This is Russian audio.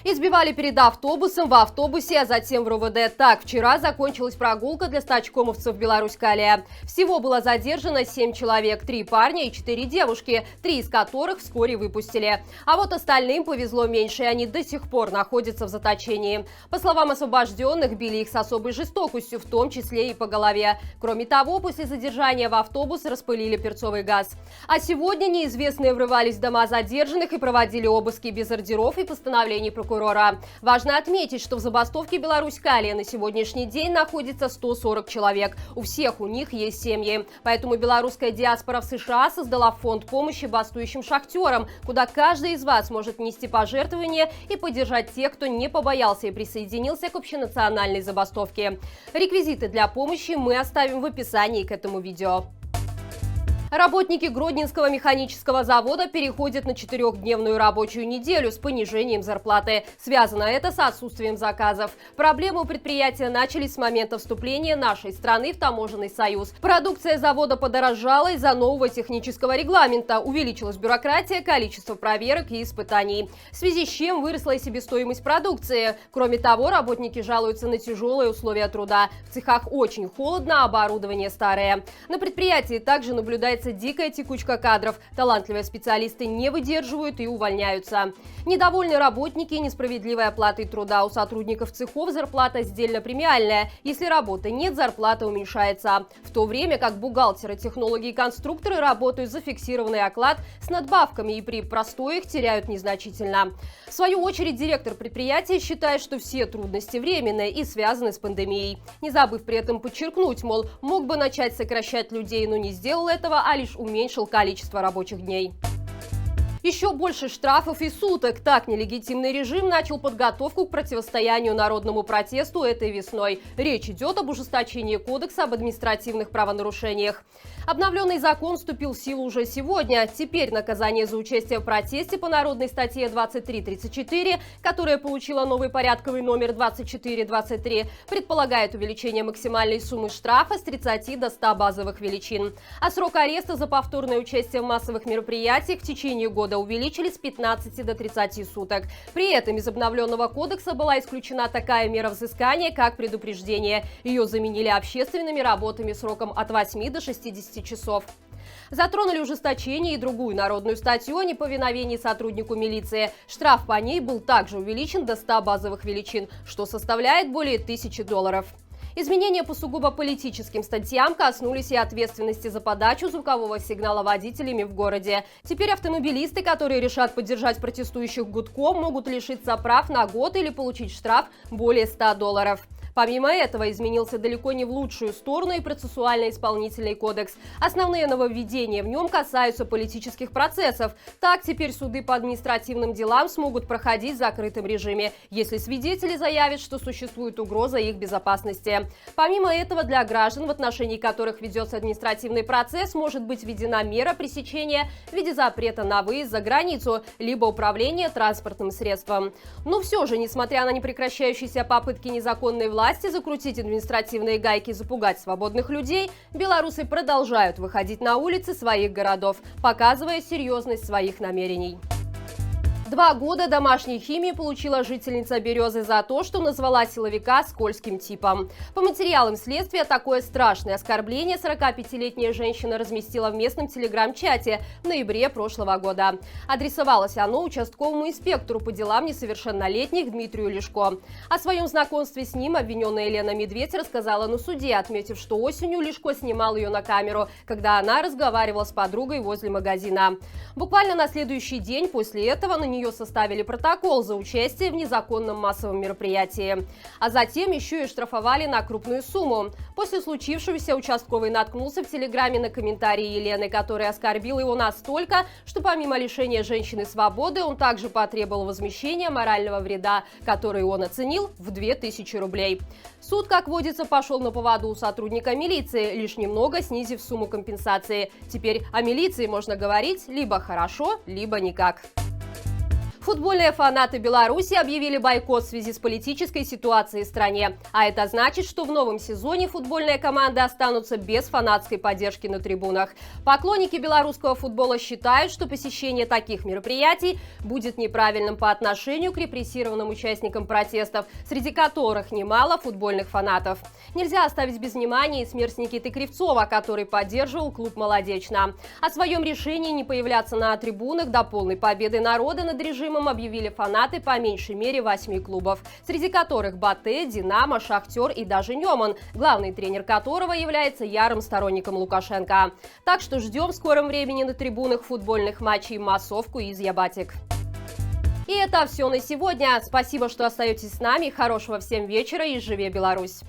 Избивали перед автобусом, в автобусе, а затем в РОВД. Так, вчера закончилась прогулка для стачкомовцев Беларусь-Калия. Всего было задержано 7 человек, 3 парня и 4 девушки, 3 из которых вскоре выпустили. А вот остальным повезло меньше, и они до сих пор находятся в заточении. По словам освобожденных, били их с особой жестокостью, в том числе и по голове. Кроме того, после задержания в автобус распылили перцовый газ. А сегодня неизвестные врывались в дома задержанных и проводили обыски без ордеров и постановлений прокурора. Важно отметить, что в забастовке Беларусь-Калия на сегодняшний день находится 140 человек. У всех у них есть семьи. Поэтому белорусская диаспора в США создала фонд помощи бастующим шахтерам, куда каждый из вас может внести пожертвования и поддержать тех, кто не побоялся и присоединился к общенациональной забастовке. Реквизиты для помощи мы оставим в описании к этому видео. Работники Гродненского механического завода переходят на 4-дневную рабочую неделю с понижением зарплаты. Связано это с отсутствием заказов. Проблемы у предприятия начались с момента вступления нашей страны в таможенный союз. Продукция завода подорожала из-за нового технического регламента. Увеличилась бюрократия, количество проверок и испытаний. В связи с чем выросла и себестоимость продукции. Кроме того, работники жалуются на тяжелые условия труда. В цехах очень холодно, а оборудование старое. На предприятии также наблюдается дикая текучка кадров. Талантливые специалисты не выдерживают и увольняются. Недовольны работники несправедливой оплатой труда. У сотрудников цехов зарплата сдельно-премиальная. Если работы нет, зарплата уменьшается. В то время как бухгалтеры, технологи и конструкторы работают за фиксированный оклад с надбавками и при простое их теряют незначительно. В свою очередь, директор предприятия считает, что все трудности временные и связаны с пандемией. Не забыв при этом подчеркнуть, мол, мог бы начать сокращать людей, но не сделал этого, а лишь уменьшил количество рабочих дней. Еще больше штрафов и суток. Так нелегитимный режим начал подготовку к противостоянию народному протесту этой весной. Речь идет об ужесточении Кодекса об административных правонарушениях. Обновленный закон вступил в силу уже сегодня. Теперь наказание за участие в протесте по народной статье 2334, которая получила новый порядковый номер 2423, предполагает увеличение максимальной суммы штрафа с 30 до 100 базовых величин. А срок ареста за повторное участие в массовых мероприятиях в течение года увеличили с 15 до 30 суток. При этом из обновленного кодекса была исключена такая мера взыскания, как предупреждение. Ее заменили общественными работами сроком от 8 до 60 часов. Затронули ужесточение и другую народную статью о неповиновении сотруднику милиции. Штраф по ней был также увеличен до 100 базовых величин, что составляет более $1000. Изменения по сугубо политическим статьям коснулись и ответственности за подачу звукового сигнала водителями в городе. Теперь автомобилисты, которые решат поддержать протестующих гудком, могут лишиться прав на год или получить штраф более $100. Помимо этого, изменился далеко не в лучшую сторону и процессуально-исполнительный кодекс. Основные нововведения в нем касаются политических процессов. Так, теперь суды по административным делам смогут проходить в закрытом режиме, если свидетели заявят, что существует угроза их безопасности. Помимо этого, для граждан, в отношении которых ведется административный процесс, может быть введена мера пресечения в виде запрета на выезд за границу, либо управление транспортным средством. Но все же, несмотря на непрекращающиеся попытки незаконной власти закрутить административные гайки и запугать свободных людей, белорусы продолжают выходить на улицы своих городов, показывая серьезность своих намерений. 2 года домашней химии получила жительница Березы за то, что назвала силовика скользким типом. По материалам следствия, такое страшное оскорбление 45-летняя женщина разместила в местном телеграм-чате в ноябре прошлого года. Адресовалось оно участковому инспектору по делам несовершеннолетних Дмитрию Лешко. О своем знакомстве с ним обвиненная Елена Медведь рассказала на суде, отметив, что осенью Лешко снимал ее на камеру, когда она разговаривала с подругой возле магазина. Буквально на следующий день после этого на нее составили протокол за участие в незаконном массовом мероприятии. А затем еще и штрафовали на крупную сумму. После случившегося участковый наткнулся в телеграме на комментарии Елены, который оскорбил его настолько, что помимо лишения женщины свободы, он также потребовал возмещения морального вреда, который он оценил в 2000 рублей. Суд, как водится, пошел на поводу у сотрудника милиции, лишь немного снизив сумму компенсации. Теперь о милиции можно говорить либо хорошо, либо никак. Футбольные фанаты Беларуси объявили бойкот в связи с политической ситуацией в стране. А это значит, что в новом сезоне футбольные команды останутся без фанатской поддержки на трибунах. Поклонники белорусского футбола считают, что посещение таких мероприятий будет неправильным по отношению к репрессированным участникам протестов, среди которых немало футбольных фанатов. Нельзя оставить без внимания и смерть Никиты Кривцова, который поддерживал клуб «Молодечно». О своем решении не появляться на трибунах до полной победы народа над режимом объявили фанаты по меньшей мере 8 клубов, среди которых Батэ, Динамо, Шахтер и даже Неман, главный тренер которого является ярым сторонником Лукашенко. Так что ждем в скором времени на трибунах футбольных матчей массовку из Ябатик. И это все на сегодня. Спасибо, что остаетесь с нами. Хорошего всем вечера и живе Беларусь!